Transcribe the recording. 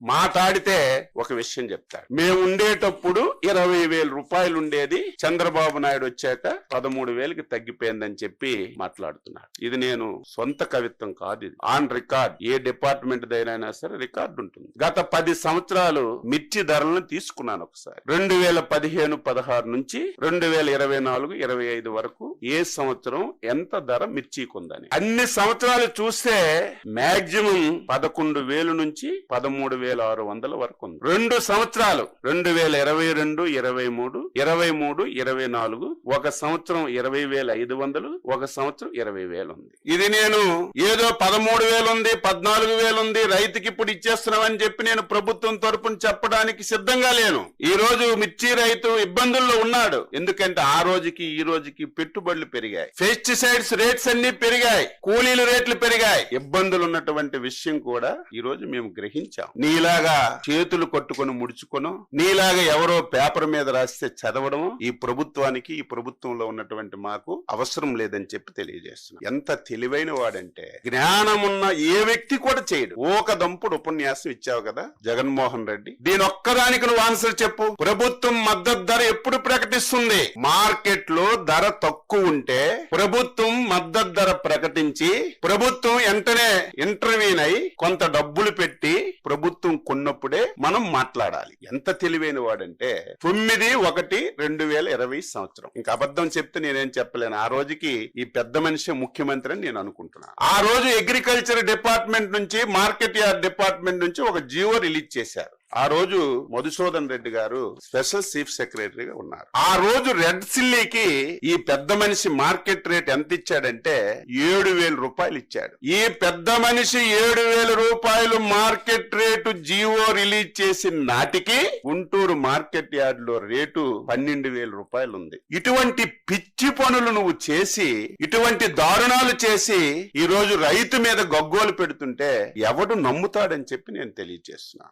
మాట్లాడితే ఒక విషయం చెప్తాడు. మేము ఉండేటప్పుడు 20,000 రూపాయలు ఉండేది, చంద్రబాబు నాయుడు వచ్చాక 13,000కి తగ్గిపోయిందని చెప్పి మాట్లాడుతున్నాడు. ఇది నేను సొంత కవిత్వం కాదు, ఇది ఆన్ రికార్డ్. ఏ డిపార్ట్మెంట్ దైనా సరే రికార్డు ఉంటుంది. గత 10 సంవత్సరాలు మిర్చి ధరలను తీసుకున్నాను ఒకసారి. 2015-16 నుంచి 2024-25 వరకు ఏ సంవత్సరం ఎంత ధర మిర్చికి ఉందని అన్ని సంవత్సరాలు చూస్తే మాక్సిమం 11,000 నుంచి 13,600 వరకు ఉంది. 2 సంవత్సరాలు 2022-23, 23-24 ఒక సంవత్సరం 20,500, ఒక సంవత్సరం 20,000 ఉంది. ఇది నేను ఏదో 13,000 ఉంది, 14,000 ఉంది, రైతుకి ఇప్పుడు ఇచ్చేస్తున్నామని చెప్పి నేను ప్రభుత్వం తరపున చెప్పడానికి సిద్ధంగా లేను. ఈ రోజు మిర్చి రైతు ఇబ్బందుల్లో ఉన్నాడు. ఎందుకంటే ఆ రోజుకి ఈ రోజుకి పెట్టుబడులు పెరిగాయి, పెస్టిసైడ్స్ రేట్స్ అన్ని పెరిగాయి, కూలీల రేట్లు పెరిగాయి. ఇబ్బందులు ఉన్నటువంటి విషయం కూడా ఈ రోజు మేము గ్రహించాం. నీలాగా చేతులు కొట్టుకొని ముడుచుకోను, నీలాగా ఎవరో పేపర్ మీద రాస్తే చదవడం ఈ ప్రభుత్వానికి, ఈ ప్రభుత్వంలో ఉన్నటువంటి మాకు అవసరం లేదని చెప్పి తెలియజేస్తున్నాం. ఎంత తెలివైన వాడంటే జ్ఞానమున్న ఏ వ్యక్తి కూడా చేయడు. ఒక దంపుడు ఉపన్యాసం ఇచ్చావు కదా జగన్మోహన్ రెడ్డి, దీని ఒక్కదానికి నువ్వు ఆన్సర్ చెప్పు. ప్రభుత్వం మద్దతు ధర ఎప్పుడు ప్రకటిస్తుంది? మార్కెట్ లో ధర తక్కువ ఉంటే ప్రభుత్వం మద్దతు ధర ప్రకటించి ప్రభుత్వం వెంటనే ఇంటర్వ్యూన్ అయి కొంత డబ్బులు పెట్టి ప్రభుత్వం కొన్నప్పుడే మనం మాట్లాడాలి. ఎంత తెలివైన వాడంటే 9/1/2020 సంవత్సరం. ఇంకా అబద్ధం చెప్తే నేనేం చెప్పలేను. ఆ రోజుకి ఈ పెద్ద మనిషి ముఖ్యమంత్రి అని నేను అనుకుంటున్నాను. ఆ రోజు అగ్రికల్చర్ డిపార్ట్మెంట్ నుంచి, మార్కెట్ యార్డ్ డిపార్ట్మెంట్ నుంచి ఒక జీవో రిలీజ్ చేశారు. ఆ రోజు మధుసూదన్ రెడ్డి గారు స్పెషల్ చీఫ్ సెక్రటరీగా ఉన్నారు. ఆ రోజు రెడ్ సిల్లీకి ఈ పెద్ద మనిషి మార్కెట్ రేట్ ఎంత ఇచ్చాడంటే 7,000 రూపాయలు ఇచ్చాడు. ఈ పెద్ద మనిషి 7,000 రూపాయలు మార్కెట్ రేటు జీవో రిలీజ్ చేసిన నాటికి గుంటూరు మార్కెట్ యార్డ్ లో రేటు 12,000 రూపాయలు ఉంది. ఇటువంటి పిచ్చి పనులు నువ్వు చేసి, ఇటువంటి దారుణాలు చేసి ఈ రోజు రైతు మీద గగ్గోలు పెడుతుంటే ఎవడు నమ్ముతాడని చెప్పి నేను తెలియజేస్తున్నా.